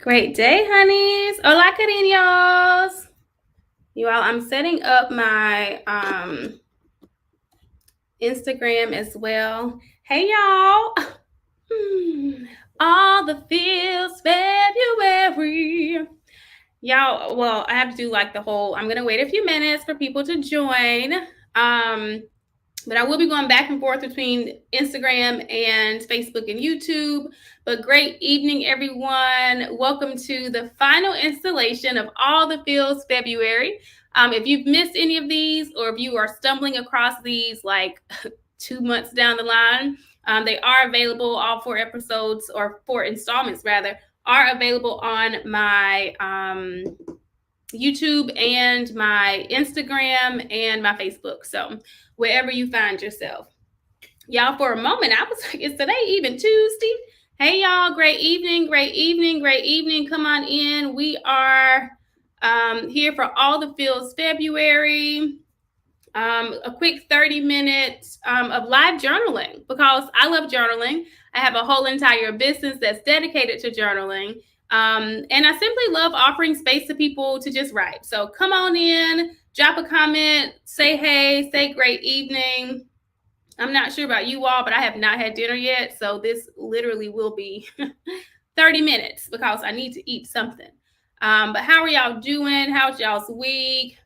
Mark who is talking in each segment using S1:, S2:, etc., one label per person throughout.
S1: Great day, honeys. Hola, cariños. You all, I'm setting up my Instagram as well. Hey, y'all. All the feels February. Y'all, well, I have to do like the whole, I'm going to wait a few minutes for people to join. But I will be going back and forth between Instagram and Facebook and YouTube. But great evening, everyone. Welcome to the final installation of All the Feels February. If you've missed any of these, or if you are stumbling across these like 2 months down the line, they are available. All 4 episodes, or 4 installments rather, are available on my YouTube and my Instagram and my Facebook. So wherever you find yourself. Y'all, for a moment, I was like, is today even Tuesday? Hey, y'all, great evening, great evening, great evening. Come on in. We are here for All the Feels February. A quick 30 minutes of live journaling because I love journaling. I have a whole entire business that's dedicated to journaling. And I simply love offering space to people to just write. So come on in, drop a comment, say hey, say great evening. I'm not sure about you all, but I have not had dinner yet. So this literally will be 30 minutes because I need to eat something. But how are y'all doing? How's y'all's week?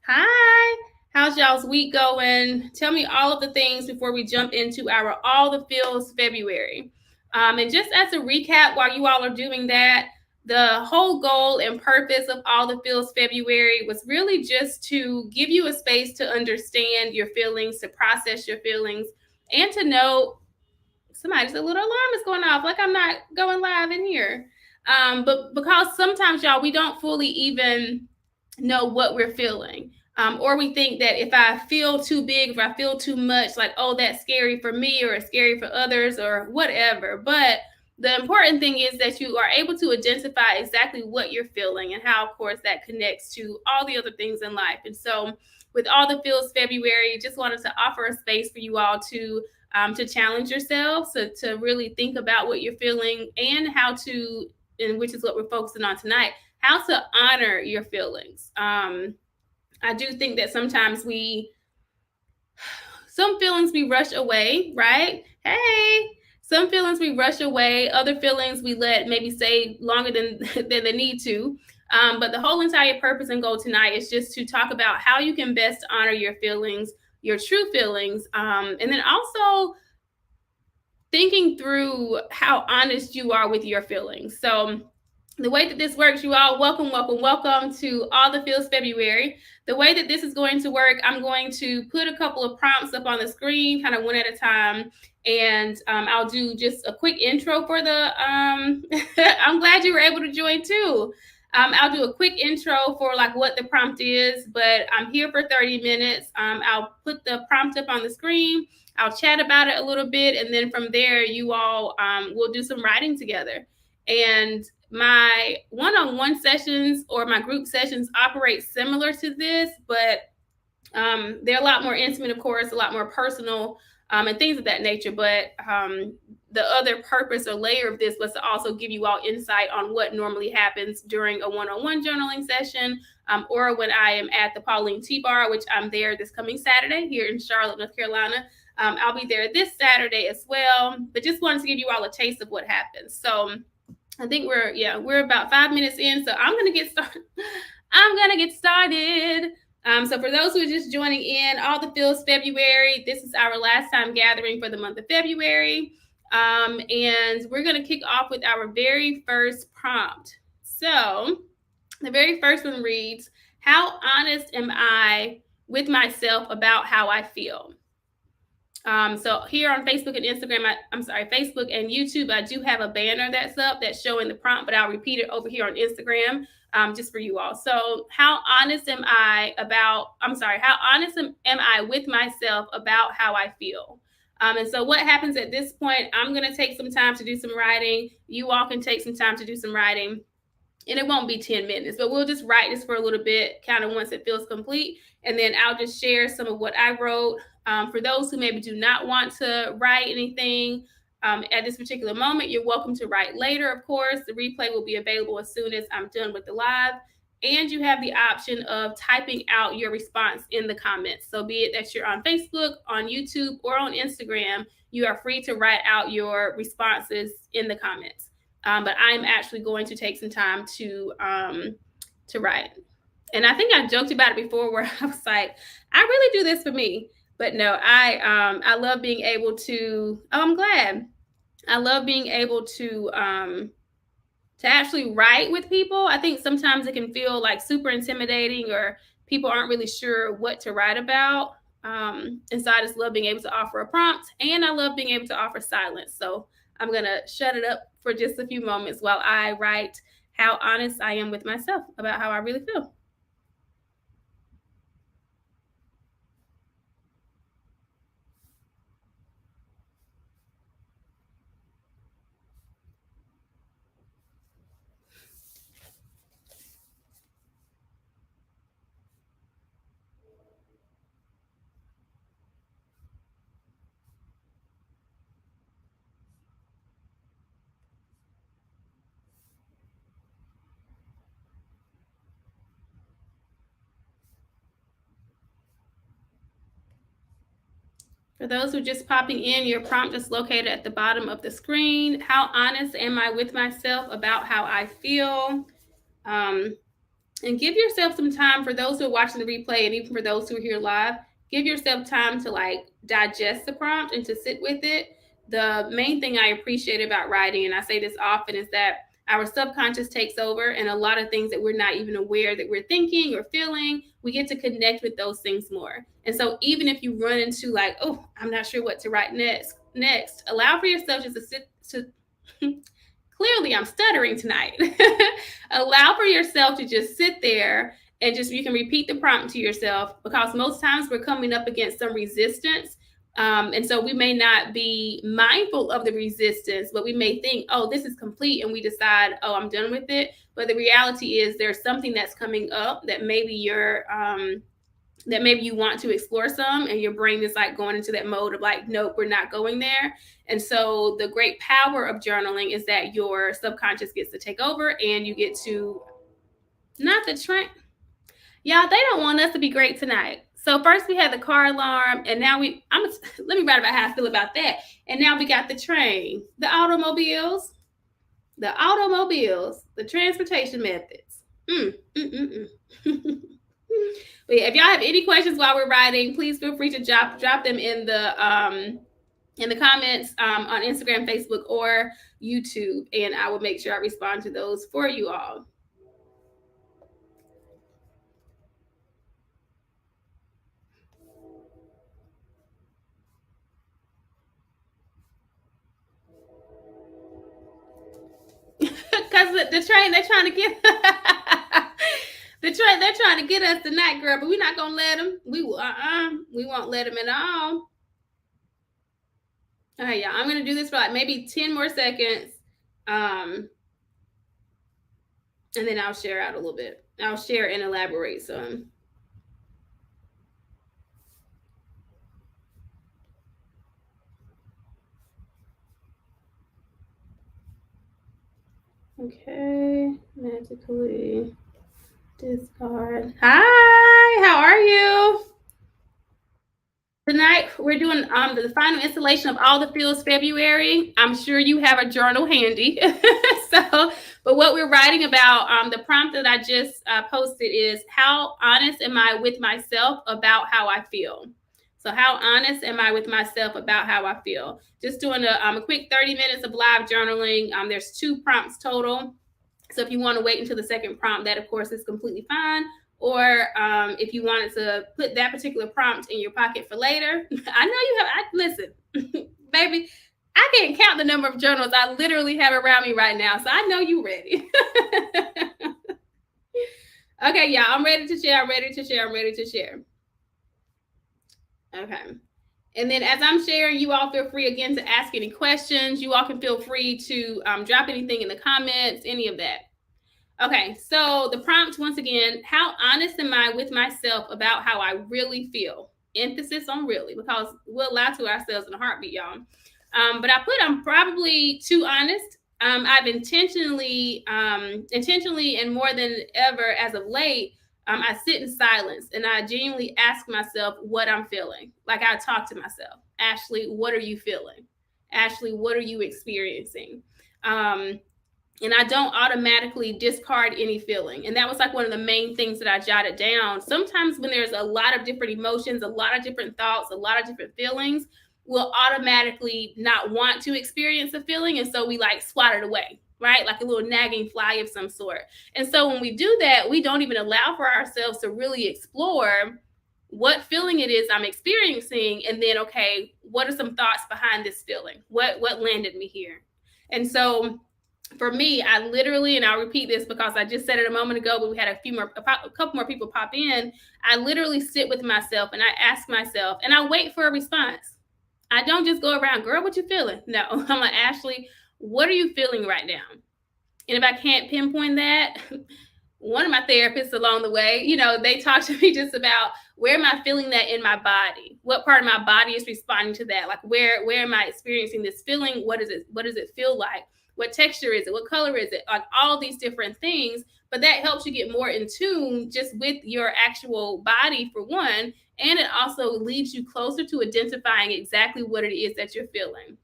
S1: Hi. How's y'all's week going? Tell me all of the things before we jump into our All the Feels February. And just as a recap, while you all are doing that, the whole goal and purpose of All the Feels February was really just to give you a space to understand your feelings, to process your feelings, and to know somebody's a little alarm is going off, like I'm not going live in here. But because sometimes, y'all, we don't fully even know what we're feeling. Or we think that if I feel too big, if I feel too much, like, oh, that's scary for me or it's scary for others or whatever. But the important thing is that you are able to identify exactly what you're feeling and how, of course, that connects to all the other things in life. And so with All the Feels February, just wanted to offer a space for you all to challenge yourselves, to really think about what you're feeling and how to, and which is what we're focusing on tonight, how to honor your feelings. I do think that sometimes some feelings we rush away, right? Hey, some feelings we rush away, other feelings we let maybe stay longer than than they need to. But the whole entire purpose and goal tonight is just to talk about how you can best honor your feelings, your true feelings, and then also thinking through how honest you are with your feelings. So the way that this works, you all, welcome, welcome, welcome to All the Feels February. The way that this is going to work, I'm going to put a couple of prompts up on the screen, kind of one at a time, and I'll do just a quick intro for the. I'm glad you were able to join too. I'll do a quick intro for like what the prompt is, but I'm here for 30 minutes. I'll put the prompt up on the screen. I'll chat about it a little bit, and then from there, you all will do some writing together. And my one-on-one sessions or my group sessions operate similar to this, but they're a lot more intimate, of course, a lot more personal, and things of that nature. But the other purpose or layer of this was to also give you all insight on what normally happens during a one-on-one journaling session, or when I am at the Pauline Tea Bar, which I'm there this coming Saturday here in Charlotte, North Carolina. I'll be there this Saturday as well. But just wanted to give you all a taste of what happens. So I think we're about 5 minutes in, so I'm gonna get started. So for those who are just joining in, All the Feels February, this is our last time gathering for the month of February, and we're gonna kick off with our very first prompt. So the very first one reads, "How honest am I with myself about how I feel?" So here on Facebook and Instagram, Facebook and YouTube, I do have a banner that's up that's showing the prompt, but I'll repeat it over here on Instagram, just for you all. So how honest am I with myself about how I feel? And so what happens at this point, I'm going to take some time to do some writing. You all can take some time to do some writing. And it won't be 10 minutes, but we'll just write this for a little bit, kind of once it feels complete. And then I'll just share some of what I wrote. For those who maybe do not want to write anything, at this particular moment. You're welcome to write later, of course. The replay will be available as soon as I'm done with the live. And you have the option of typing out your response in the comments. So be it that you're on Facebook, on YouTube, or on Instagram, you are free to write out your responses in the comments. But I'm actually going to take some time to write. And I think I joked about it before where I was like, I really do this for me. But no, I love being able to, I'm glad. I love being able to actually write with people. I think sometimes it can feel like super intimidating or people aren't really sure what to write about. And so I just love being able to offer a prompt, and I love being able to offer silence. So I'm going to shut it up for just a few moments while I write how honest I am with myself about how I really feel. For those who are just popping in, your prompt is located at the bottom of the screen. How honest am I with myself about how I feel? And give yourself some time. For those who are watching the replay, and even for those who are here live, give yourself time to like digest the prompt and to sit with it. The main thing I appreciate about writing, and I say this often, is that our subconscious takes over, and a lot of things that we're not even aware that we're thinking or feeling, we get to connect with those things more. And so even if you run into like, oh, I'm not sure what to write next, allow for yourself just to sit to clearly I'm stuttering tonight. Allow for yourself to just sit there and just, you can repeat the prompt to yourself, because most times we're coming up against some resistance. And so we may not be mindful of the resistance, but we may think, oh, this is complete. And we decide, oh, I'm done with it. But the reality is there's something that's coming up that maybe you want to explore some, and your brain is like going into that mode of like, nope, we're not going there. And so the great power of journaling is that your subconscious gets to take over, and you get to, not the train. Y'all, they don't want us to be great tonight. So first we had the car alarm, and now let me write about how I feel about that. And now we got the train, the automobiles, the transportation methods. But yeah, if y'all have any questions while we're writing, please feel free to drop them in the comments on Instagram, Facebook, or YouTube, and I will make sure I respond to those for you all. Because the train, they're trying to get they're trying to get us tonight, girl, but we're not gonna let them. We won't let them at all. All right, y'all, I'm gonna do this for like maybe 10 more seconds, and then I'll share out a little bit. I'll share and elaborate some. Okay, magically discard. Hi, how are you? Tonight we're doing the final installation of All the Feels February. I'm sure you have a journal handy. But what we're writing about, the prompt that I just posted is, how honest am I with myself about how I feel? So how honest am I with myself about how I feel? Just doing a quick 30 minutes of live journaling. There's 2 prompts total. So if you want to wait until the second prompt, that of course is completely fine. Or if you wanted to put that particular prompt in your pocket for later, I know you have. Listen, baby, I can't count the number of journals I literally have around me right now, so I know you ready. Okay, y'all, I'm ready to share. Okay. And then as I'm sharing, you all feel free again to ask any questions. You all can feel free to drop anything in the comments, any of that. Okay, so the prompt, once again, how honest am I with myself about how I really feel? Emphasis on really, because we'll lie to ourselves in a heartbeat, y'all. But I'm probably too honest. I've intentionally and more than ever as of late, I sit in silence and I genuinely ask myself what I'm feeling. Like I talk to myself, Ashley, what are you feeling? Ashley, what are you experiencing? Um, and I don't automatically discard any feeling. And that was like one of the main things that I jotted down. Sometimes when there's a lot of different emotions, a lot of different thoughts, a lot of different feelings, we'll automatically not want to experience a feeling. And so we like swat it away, right? Like a little nagging fly of some sort. And so when we do that, we don't even allow for ourselves to really explore what feeling it is I'm experiencing. And then, okay, what are some thoughts behind this feeling? What landed me here? And so for me, I literally, and I'll repeat this because I just said it a moment ago, but we had a couple more people pop in. I literally sit with myself and I ask myself, and I wait for a response. I don't just go around, girl, what you feeling? No, I'm like, Ashley, what are you feeling right now? And if I can't pinpoint that, one of my therapists along the way, they talk to me just about where am I feeling that in my body? What part of my body is responding to that? Like where am I experiencing this feeling? What does it feel like? What texture is it? What color is it? Like all these different things. But that helps you get more in tune just with your actual body for one. And it also leads you closer to identifying exactly what it is that you're feeling.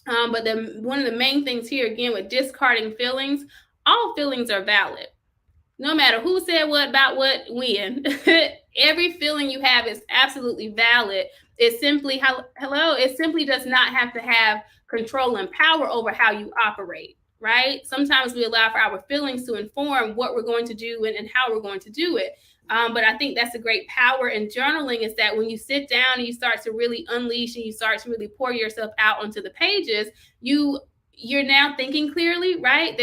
S1: But one of the main things here, again, with discarding feelings, all feelings are valid. No matter who said what about what when, every feeling you have is absolutely valid. It simply, hello, it simply does not have to have control and power over how you operate, right? Sometimes we allow for our feelings to inform what we're going to do and how we're going to do it. But I think that's a great power in journaling is that when you sit down and you start to really unleash and you start to really pour yourself out onto the pages, you're now thinking clearly, right?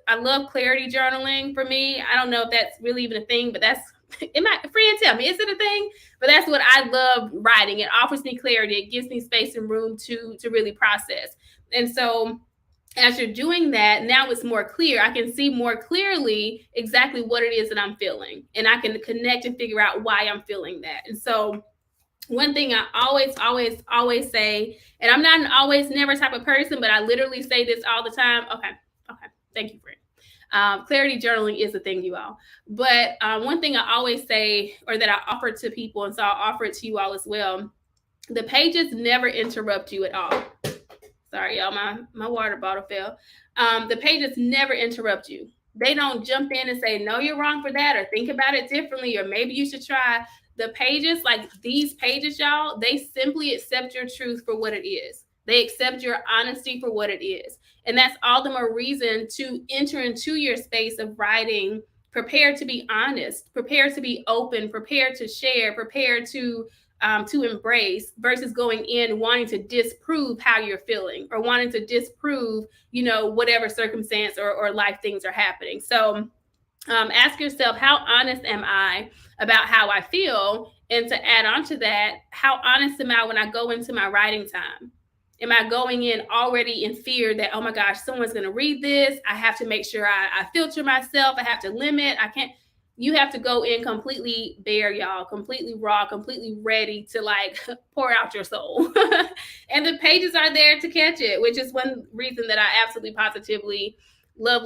S1: I love clarity journaling for me. I don't know if that's really even a thing, but that's friend tell me, is it a thing? But that's what I love writing. It offers me clarity. It gives me space and room to really process. And so as you're doing that, now it's more clear. I can see more clearly exactly what it is that I'm feeling. And I can connect and figure out why I'm feeling that. And so one thing I always say, and I'm not an always never type of person, but I literally say this all the time. Okay. Thank you, friend. Clarity journaling is a thing, you all. But one thing I always say, or that I offer to people, and so I'll offer it to you all as well, the pages never interrupt you at all. Sorry, y'all, my water bottle fell. The pages never interrupt you. They don't jump in and say, no, you're wrong for that, or think about it differently, or maybe you should try. The pages, like these pages, y'all, they simply accept your truth for what it is. They accept your honesty for what it is. And that's all the more reason to enter into your space of writing, prepared to be honest, prepared to be open, prepared to share, prepared to embrace, versus going in wanting to disprove how you're feeling or wanting to disprove, whatever circumstance or life things are happening. So ask yourself, how honest am I about how I feel? And to add on to that, how honest am I when I go into my writing time? Am I going in already in fear that, oh my gosh, someone's going to read this? I have to make sure I filter myself. I have to limit. I can't. You have to go in completely bare, y'all, completely raw, completely ready to like pour out your soul. And the pages are there to catch it, which is one reason that I absolutely positively love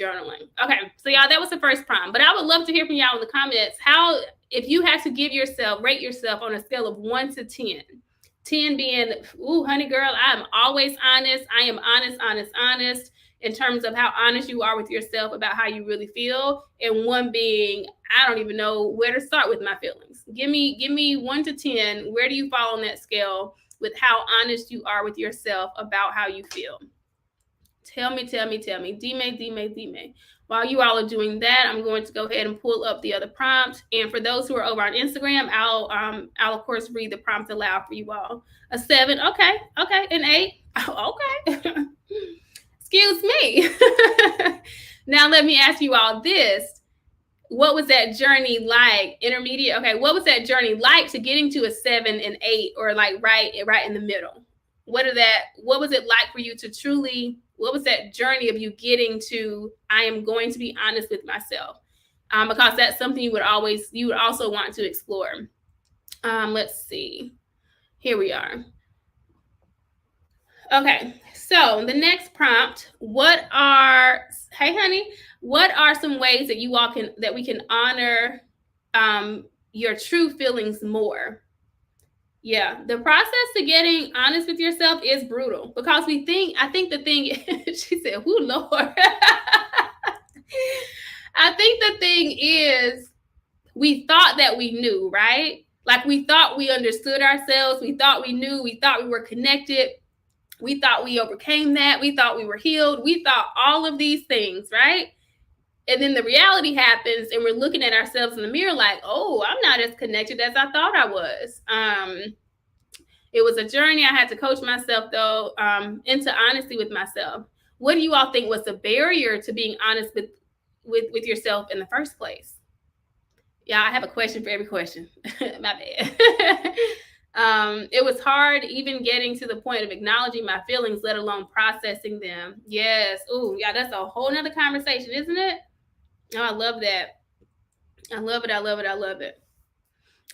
S1: journaling. Okay, so y'all, that was the first prompt, but I would love to hear from y'all in the comments. How, if you had to rate yourself on a scale of 1 to 10, 10 being, ooh, honey girl, I'm always honest. I am honest in terms of how honest you are with yourself about how you really feel. And 1 being, I don't even know where to start with my feelings. Give me 1 to 10. Where do you fall on that scale with how honest you are with yourself about how you feel? Tell me. Dime. While you all are doing that, I'm going to go ahead and pull up the other prompt. And for those who are over on Instagram, I'll of course read the prompt aloud for you all. A 7, okay. An 8, okay. Excuse me. Now let me ask you all this. What was that journey like? Intermediate, okay. What was that journey like to getting to a 7 and 8, or like right in the middle? What was it like for you to truly, what was that journey of you getting to, I am going to be honest with myself? Because that's something you would also want to explore. Let's see. Here we are. Okay, so the next prompt, hey honey, what are some ways that we can honor your true feelings more? Yeah, the process to getting honest with yourself is brutal because I think the thing, she said, who, Lord? I think the thing is, we thought that we knew, right? Like we thought we understood ourselves. We thought we knew. We thought we were connected. We thought we overcame that. We thought we were healed. We thought all of these things, right? And then the reality happens, and we're looking at ourselves in the mirror like, oh, I'm not as connected as I thought I was. It was a journey. I had to coach myself, though, into honesty with myself. What do you all think was the barrier to being honest with yourself in the first place? Yeah, I have a question for every question. My bad. It was hard even getting to the point of acknowledging my feelings, let alone processing them. Yes. Oh, yeah, that's a whole nother conversation, isn't it? Oh, I love that. I love it. I love it. I love it.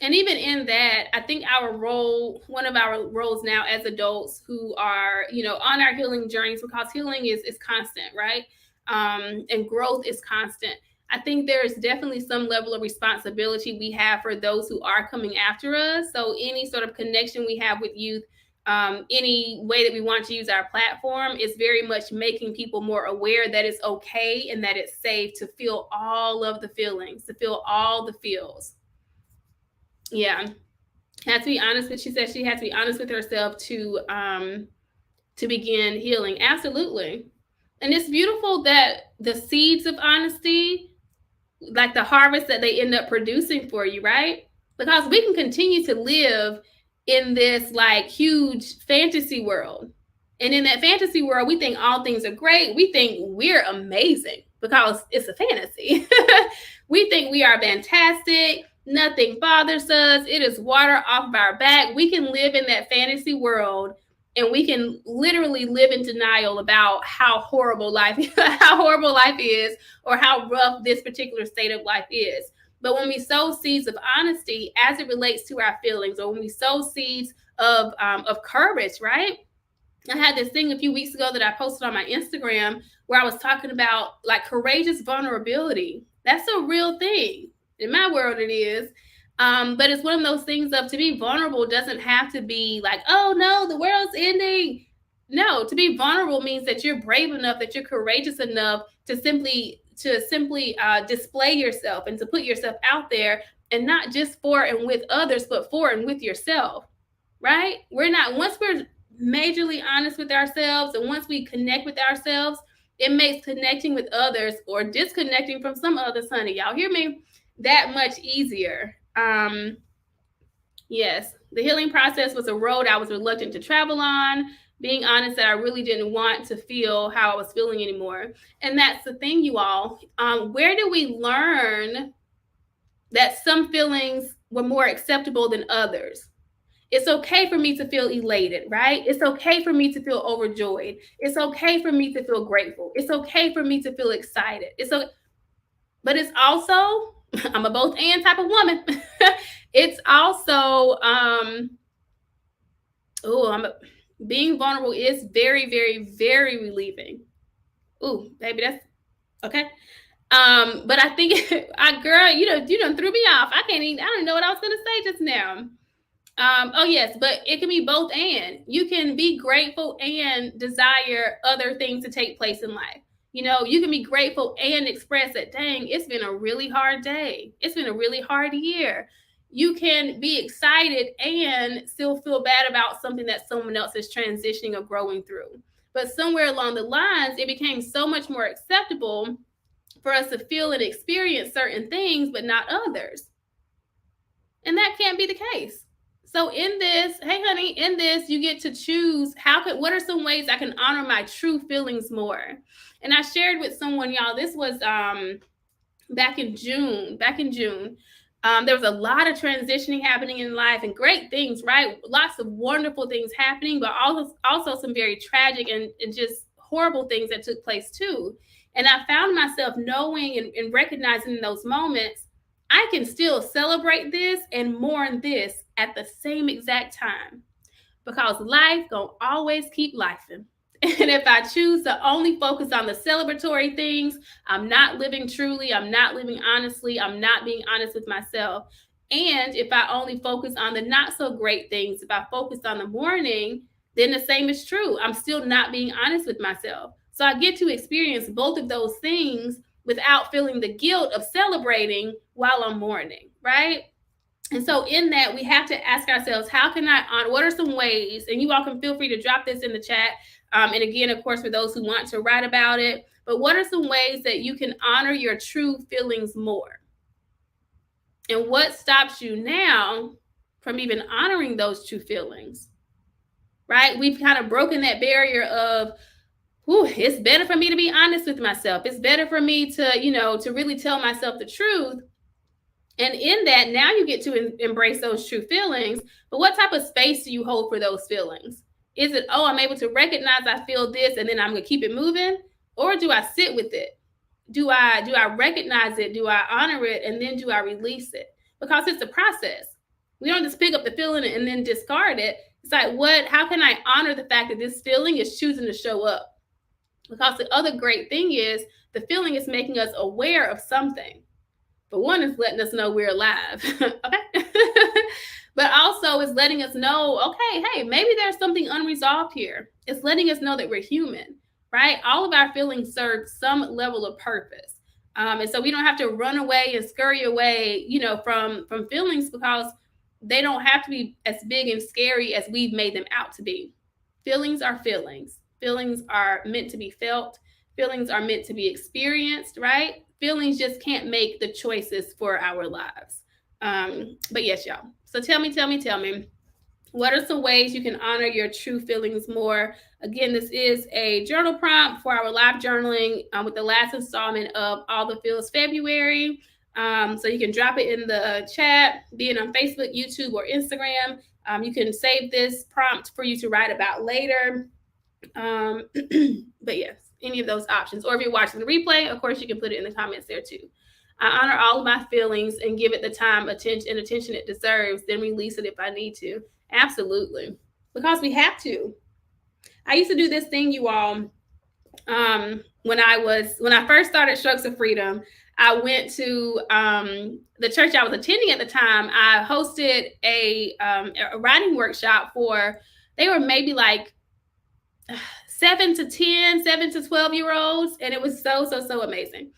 S1: And even in that, I think one of our roles now as adults who are, on our healing journeys, because healing is constant, right? And growth is constant. I think there's definitely some level of responsibility we have for those who are coming after us. So any sort of connection we have with youth, any way that we want to use our platform is very much making people more aware that it's okay and that it's safe to feel all of the feelings, to feel all the feels. Yeah, had to be honest with. She said she had to be honest with herself to begin healing. Absolutely, and it's beautiful that the seeds of honesty, like the harvest that they end up producing for you, right? Because we can continue to live in this like huge fantasy world. And in that fantasy world, we think all things are great. We think we're amazing because it's a fantasy. We think we are fantastic. Nothing bothers us. It is water off of our back. We can live in that fantasy world and we can literally live in denial about how horrible life is or how rough this particular state of life is. But when we sow seeds of honesty as it relates to our feelings, or when we sow seeds of courage, right? I had this thing a few weeks ago that I posted on my Instagram where I was talking about like courageous vulnerability. That's a real thing. In my world, it is. But it's one of those things of to be vulnerable doesn't have to be like, oh no, the world's ending. No, to be vulnerable means that you're brave enough, that you're courageous enough to simply display yourself and to put yourself out there, and not just for and with others, but for and with yourself. Right? Once we're majorly honest with ourselves and once we connect with ourselves, it makes connecting with others or disconnecting from some others, honey, y'all hear me, that much easier. Yes, the healing process was a road I was reluctant to travel on, being honest that I really didn't want to feel how I was feeling anymore. And that's the thing, you all. Where do we learn that some feelings were more acceptable than others? It's okay for me to feel elated, right? It's okay for me to feel overjoyed. It's okay for me to feel grateful. It's okay for me to feel excited. But it's also, I'm a both and type of woman. It's also, being vulnerable is very, very, very relieving. Ooh, baby, that's okay. But I think, girl, you done threw me off. I don't know what I was gonna say just now. Oh yes, but it can be both and. You can be grateful and desire other things to take place in life. You can be grateful and express that, dang, it's been a really hard day. It's been a really hard year. You can be excited and still feel bad about something that someone else is transitioning or growing through. But somewhere along the lines, it became so much more acceptable for us to feel and experience certain things, but not others. And that can't be the case. So in this, hey honey, in this, you get to choose what are some ways I can honor my true feelings more? And I shared with someone, y'all, this was back in June. There was a lot of transitioning happening in life and great things, right? Lots of wonderful things happening, but also some very tragic and just horrible things that took place too. And I found myself knowing and recognizing in those moments, I can still celebrate this and mourn this at the same exact time. because life gonna always keep lifing. And if I choose to only focus on the celebratory things, I'm not living truly, I'm not living honestly, I'm not being honest with myself. And if I only focus on the not so great things, if I focus on the mourning, then the same is true. I'm still not being honest with myself. So I get to experience both of those things without feeling the guilt of celebrating while I'm mourning, right? And so in that, we have to ask ourselves, how can I honor? What are some ways? And you all can feel free to drop this in the chat. And again, of course, for those who want to write about it, but what are some ways that you can honor your true feelings more? And what stops you now from even honoring those true feelings? Right? We've kind of broken that barrier of, it's better for me to be honest with myself. It's better for me to, to really tell myself the truth. And in that, now you get to embrace those true feelings. But what type of space do you hold for those feelings? Is it, I'm able to recognize I feel this and then I'm going to keep it moving? Or do I sit with it? Do I recognize it? Do I honor it? And then do I release it? Because it's a process. We don't just pick up the feeling and then discard it. It's like, how can I honor the fact that this feeling is choosing to show up? Because the other great thing is the feeling is making us aware of something. But one is letting us know we're alive. Okay. But also it's letting us know, okay, hey, maybe there's something unresolved here. It's letting us know that we're human, right? All of our feelings serve some level of purpose. And so we don't have to run away and scurry away, from feelings, because they don't have to be as big and scary as we've made them out to be. Feelings are feelings. Feelings are meant to be felt. Feelings are meant to be experienced, right? Feelings just can't make the choices for our lives. But yes, y'all. So tell me, what are some ways you can honor your true feelings more? Again, this is a journal prompt for our live journaling with the last installment of All the Feels February. So you can drop it in the chat, be it on Facebook, YouTube, or Instagram. You can save this prompt for you to write about later. But yes, any of those options. Or if you're watching the replay, of course, you can put it in the comments there too. I honor all of my feelings and give it the time, attention it deserves, then release it if I need to. Absolutely. Because we have to. I used to do this thing, you all, when I first started Strokes of Freedom. I went to the church I was attending at the time. I hosted a writing workshop they were maybe like 7 to 12-year-olds, and it was so amazing.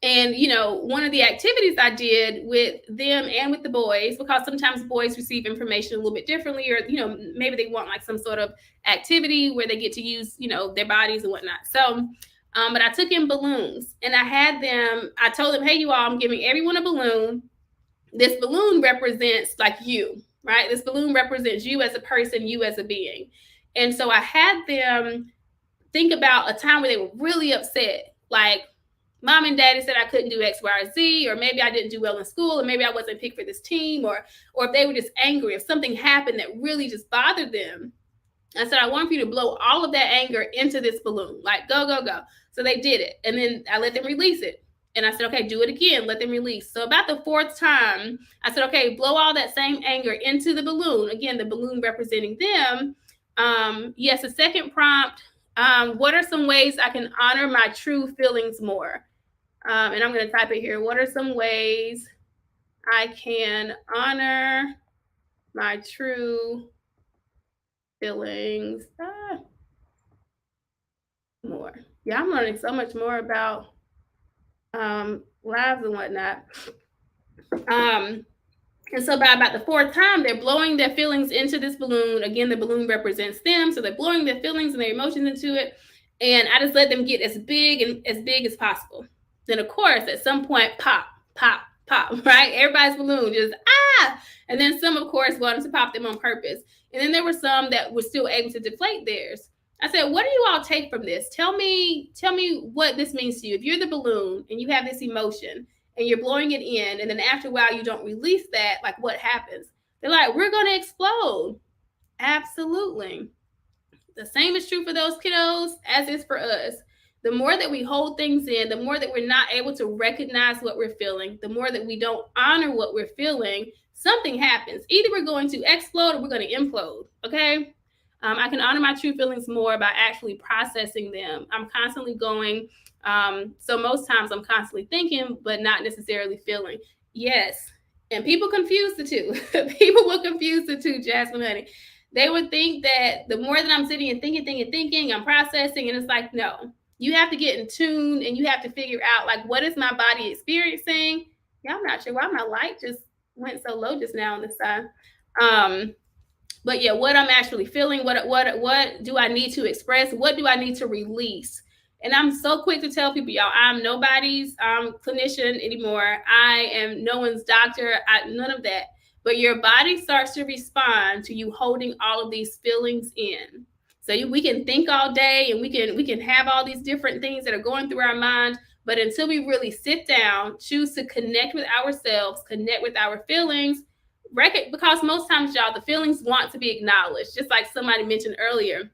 S1: And one of the activities I did with them and with the boys, because sometimes boys receive information a little bit differently, or maybe they want like some sort of activity where they get to use their bodies and whatnot. So but I took in balloons, and I told them, hey, you all, I'm giving everyone a balloon. This balloon represents like you, right? This balloon represents you as a person, you as a being. And so I had them think about a time where they were really upset. Like, mom and daddy said I couldn't do X, Y, or Z, or maybe I didn't do well in school, or maybe I wasn't picked for this team, or if they were just angry, if something happened that really just bothered them. I said, I want you to blow all of that anger into this balloon. Like, go, go, go. So they did it. And then I let them release it. And I said, okay, do it again. Let them release. So about the fourth time, I said, okay, blow all that same anger into the balloon. Again, the balloon representing them. Yes, the second prompt, what are some ways I can honor my true feelings more? And I'm going to type it here. What are some ways I can honor my true feelings more? Yeah, I'm learning so much more about lives and whatnot. And so by about the fourth time, they're blowing their feelings into this balloon. Again, the balloon represents them. So they're blowing their feelings and their emotions into it. And I just let them get as big as possible. Then, of course, at some point, pop, pop, pop, right? Everybody's balloon just, And then some, of course, wanted to pop them on purpose. And then there were some that were still able to deflate theirs. I said, what do you all take from this? Tell me what this means to you. If you're the balloon and you have this emotion and you're blowing it in, and then after a while you don't release that, like, what happens? They're like, we're going to explode. Absolutely. The same is true for those kiddos as is for us. The more that we hold things in, the more that we're not able to recognize what we're feeling, the more that we don't honor what we're feeling, something happens. Either we're going to explode or we're going to implode. Okay. I can honor my true feelings more by actually processing them. I'm constantly going. So most times I'm constantly thinking, but not necessarily feeling. Yes. And people confuse the two. People will confuse the two, Jasmine honey. They would think that the more that I'm sitting and thinking, I'm processing, and it's like, no, you have to get in tune and you have to figure out, like, what is my body experiencing? Yeah, I'm not sure why my light just went so low just now on this side. But yeah, what I'm actually feeling, what do I need to express? What do I need to release? And I'm so quick to tell people, y'all, I'm nobody's clinician anymore. I am no one's doctor. None of that. But your body starts to respond to you holding all of these feelings in. So we can think all day, and we can have all these different things that are going through our mind. But until we really sit down, choose to connect with ourselves, connect with our feelings, because most times, y'all, the feelings want to be acknowledged. Just like somebody mentioned earlier,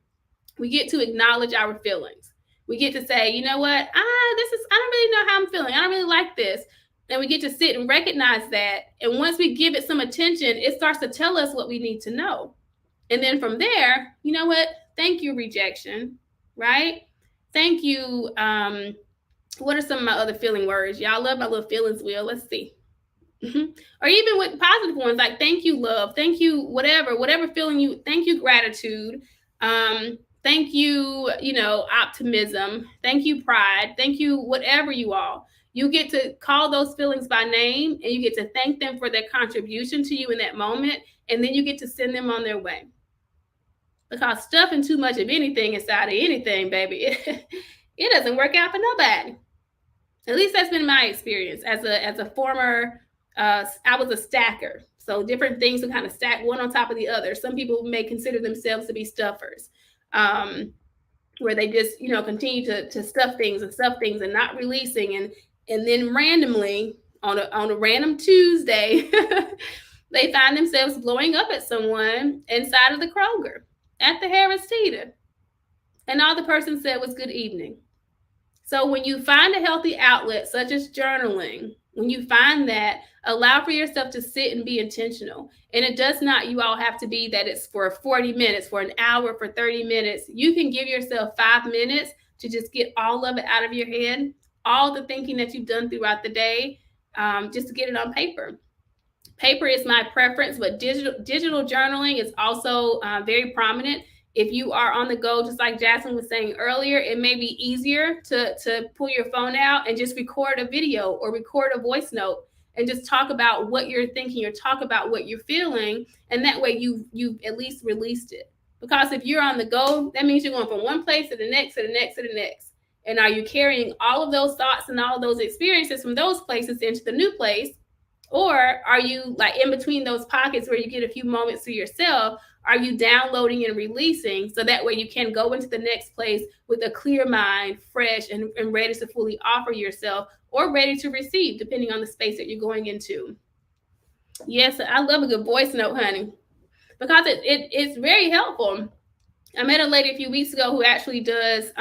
S1: we get to acknowledge our feelings. We get to say, you know what, I don't really know how I'm feeling. I don't really like this. And we get to sit and recognize that. And once we give it some attention, it starts to tell us what we need to know. And then from there, you know what? Thank you, rejection, right? Thank you. What are some of my other feeling words? Y'all love my little feelings wheel. Let's see. Mm-hmm. Or even with positive ones, like thank you, love, thank you, whatever feeling you, thank you, gratitude, thank you, optimism, thank you, pride, thank you, whatever you all. You get to call those feelings by name, and you get to thank them for their contribution to you in that moment, and then you get to send them on their way. Because stuffing too much of anything inside of anything, baby, it doesn't work out for nobody. At least that's been my experience as a former. I was a stacker, so different things would kind of stack one on top of the other. Some people may consider themselves to be stuffers, where they just continue to stuff things and not releasing, and then randomly on a random Tuesday, they find themselves blowing up at someone inside of the Kroger at the Harris Teeter, and all the person said was good evening. So when you find a healthy outlet such as journaling, when you find that, allow for yourself to sit and be intentional. And it does not, you all have to be that it's for 40 minutes, for an hour, for 30 minutes. You can give yourself 5 minutes to just get all of it out of your head, all the thinking that you've done throughout the day, just to get it on paper. Paper is my preference, but digital journaling is also very prominent. If you are on the go, just like Jasmine was saying earlier, it may be easier to pull your phone out and just record a video or record a voice note and just talk about what you're thinking or talk about what you're feeling. And that way you've at least released it. Because if you're on the go, that means you're going from one place to the next, to the next, to the next. And are you carrying all of those thoughts and all of those experiences from those places into the new place? Or are you like in between those pockets where you get a few moments to yourself? Are you downloading and releasing so that way you can go into the next place with a clear mind, fresh, and ready to fully offer yourself or ready to receive, depending on the space that you're going into? Yes, I love a good voice note, honey, because it's very helpful. I met a lady a few weeks ago who actually does,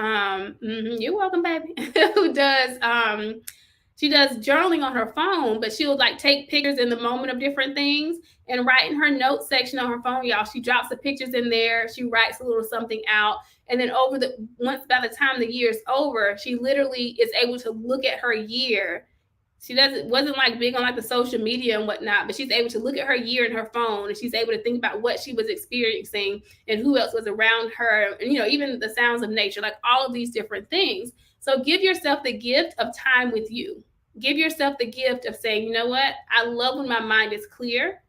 S1: you're welcome, baby, who does, she does journaling on her phone, but she'll like take pictures in the moment of different things and write in her notes section on her phone, y'all. She drops the pictures in there. She writes a little something out. And then once by the time the year is over, she literally is able to look at her year. She wasn't like big on like the social media and whatnot, but she's able to look at her year in her phone, and she's able to think about what she was experiencing and who else was around her. And, even the sounds of nature, like all of these different things. So give yourself the gift of time with you. Give yourself the gift of saying, you know what? I love when my mind is clear.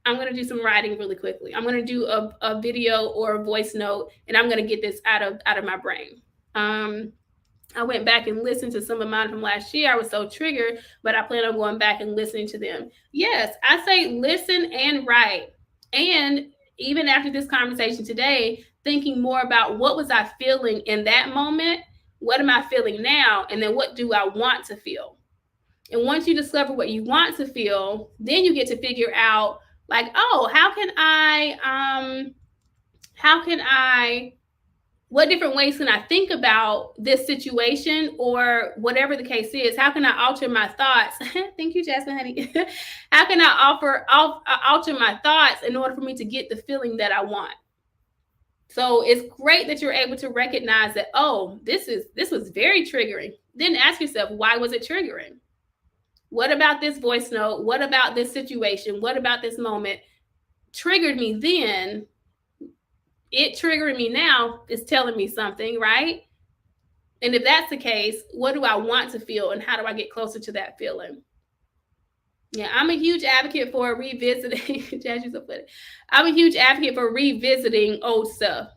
S1: I'm going to do some writing really quickly. I'm going to do a video or a voice note, and I'm going to get this out of my brain. I went back and listened to some of mine from last year. I was so triggered, but I plan on going back and listening to them. Yes, I say listen and write. And even after this conversation today, thinking more about what was I feeling in that moment? What am I feeling now? And then what do I want to feel? And once you discover what you want to feel, then you get to figure out like, oh, how can I what different ways can I think about this situation or whatever the case is? How can I alter my thoughts? Thank you, Jasmine, honey. How can I alter my thoughts in order for me to get the feeling that I want? So it's great that you're able to recognize that, oh, this was very triggering. Then ask yourself, why was it triggering? What about this voice note? What about this situation? What about this moment triggered me then? It triggering me now is telling me something, right? And if that's the case, what do I want to feel and how do I get closer to that feeling? Yeah, I'm a huge advocate for revisiting. I'm a huge advocate for revisiting old stuff.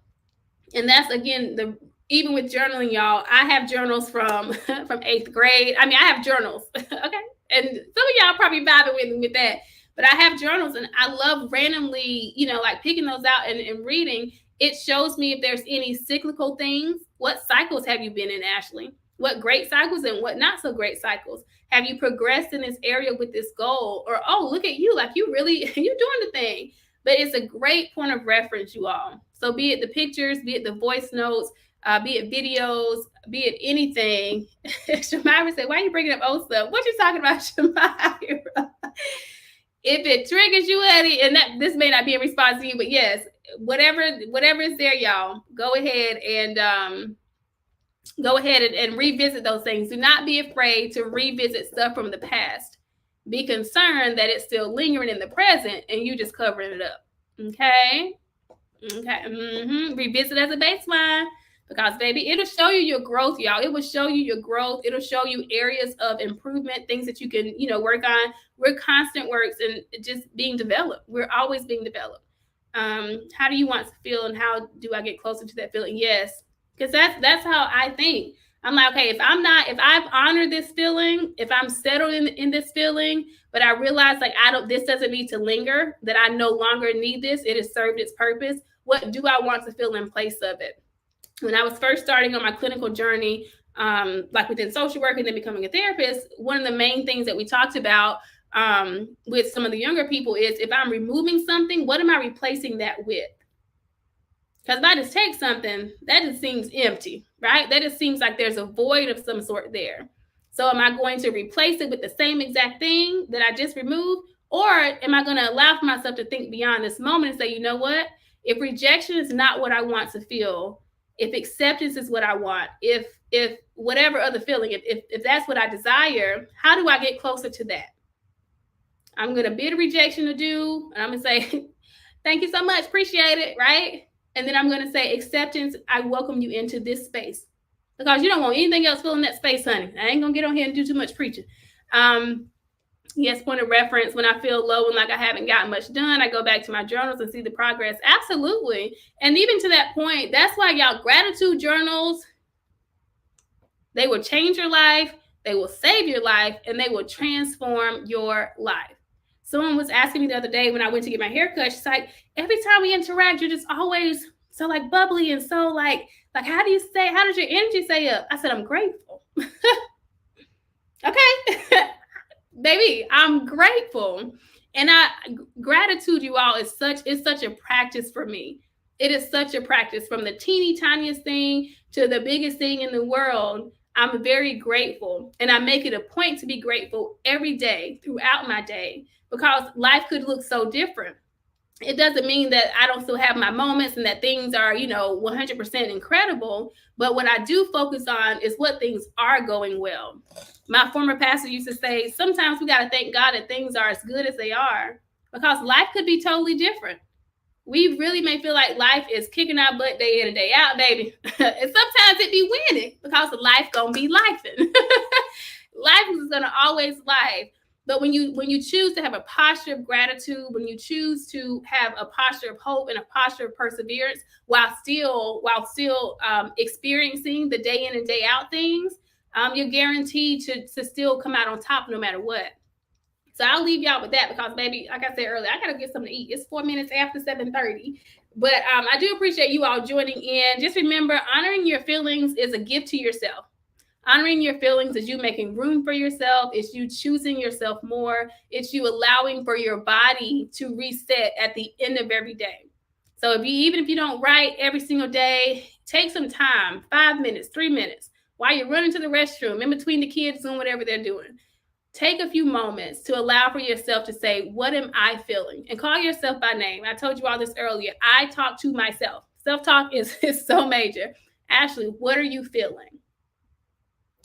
S1: And that's, again, even with journaling, y'all, I have journals from 8th grade. I mean, I have journals, okay? And some of y'all probably vibing with me with that. But I have journals, and I love randomly, like picking those out and reading. It shows me if there's any cyclical things. What cycles have you been in, Ashley? What great cycles and what not so great cycles? Have you progressed in this area with this goal? Or, oh, look at you, like you really, you're doing the thing. But it's a great point of reference, you all. So be it the pictures, be it the voice notes, be it videos, be it anything. Shamira said, why are you bringing up old stuff? What you talking about, Shamira? If it triggers you, Eddie, and this may not be a response to you, but yes, whatever is there, y'all, go ahead and revisit those things. Do not be afraid to revisit stuff from the past. Be concerned that it's still lingering in the present and you just covering it up. Okay. Revisit as a baseline, because baby, it'll show you your growth, y'all. It will show you your growth. It'll show you areas of improvement, things that you can, work on. We're constant works and just being developed. We're always being developed. How do you want to feel, and how do I get closer to that feeling? Yes, because that's how I think. I'm like, okay, if I've honored this feeling, if I'm settled in this feeling, but I realize like this doesn't need to linger, that I no longer need this, it has served its purpose. What do I want to feel in place of it? When I was first starting on my clinical journey, like within social work and then becoming a therapist, one of the main things that we talked about with some of the younger people is, if I'm removing something, what am I replacing that with? Because if I just take something, that just seems empty, right? That just seems like there's a void of some sort there. So am I going to replace it with the same exact thing that I just removed? Or am I going to allow for myself to think beyond this moment and say, you know what? If rejection is not what I want to feel, if acceptance is what I want, if whatever other feeling, if that's what I desire, how do I get closer to that? I'm going to bid rejection adieu, and I'm going to say, thank you so much, appreciate it, right? And then I'm going to say, acceptance, I welcome you into this space. Because you don't want anything else filling that space, honey. I ain't going to get on here and do too much preaching. Yes, point of reference, when I feel low and like I haven't gotten much done, I go back to my journals and see the progress. Absolutely. And even to that point, that's why, y'all, gratitude journals, they will change your life, they will save your life, and they will transform your life. Someone was asking me the other day when I went to get my hair cut, she's like, every time we interact, you're just always so like bubbly and so like how does your energy stay up? I said, I'm grateful. Okay. Baby, I'm grateful. And gratitude, you all, is such a practice for me. It is such a practice, from the teeny tiniest thing to the biggest thing in the world. I'm very grateful, and I make it a point to be grateful every day throughout my day, because life could look so different. It doesn't mean that I don't still have my moments and that things are, 100% incredible. But what I do focus on is what things are going well. My former pastor used to say, sometimes we got to thank God that things are as good as they are, because life could be totally different. We really may feel like life is kicking our butt day in and day out, baby. And sometimes it be winning, because life gonna be lifing. Life is gonna always life. But when you choose to have a posture of gratitude, when you choose to have a posture of hope and a posture of perseverance, while still experiencing the day in and day out things, you're guaranteed to still come out on top no matter what. So I'll leave y'all with that, because, baby, like I said earlier, I gotta get something to eat. It's 4 minutes after 7:30. But I do appreciate you all joining in. Just remember, honoring your feelings is a gift to yourself. Honoring your feelings is you making room for yourself. It's you choosing yourself more. It's you allowing for your body to reset at the end of every day. So even if you don't write every single day, Take some time, 5 minutes, 3 minutes, while you're running to the restroom, in between the kids doing whatever they're doing. Take a few moments to allow for yourself to say, what am I feeling? And call yourself by name. I told you all this earlier. I talk to myself. Self-talk is so major. Ashley, what are you feeling?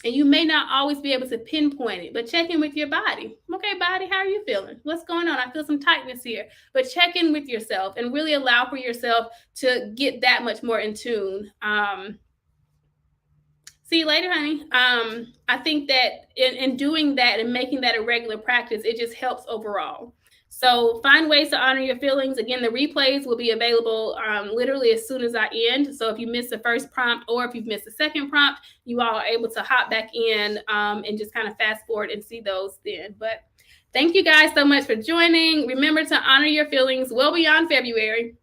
S1: And you may not always be able to pinpoint it, but check in with your body. Okay, body, how are you feeling? What's going on? I feel some tightness here. But check in with yourself and really allow for yourself to get that much more in tune. See you later, honey. I think that in doing that and making that a regular practice, it just helps overall. So find ways to honor your feelings. Again, the replays will be available literally as soon as I end. So if you missed the first prompt or if you've missed the second prompt, you all are able to hop back in and just kind of fast forward and see those then. But thank you guys so much for joining. Remember to honor your feelings well beyond February,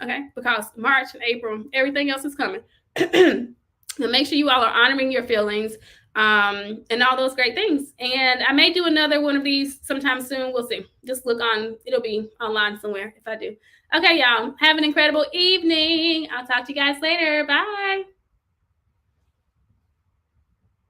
S1: okay? Because March and April, everything else is coming. So make sure you all are honoring your feelings and all those great things. And I may do another one of these sometime soon. We'll see. Just look on. It'll be online somewhere if I do. Okay, y'all. Have an incredible evening. I'll talk to you guys later. Bye.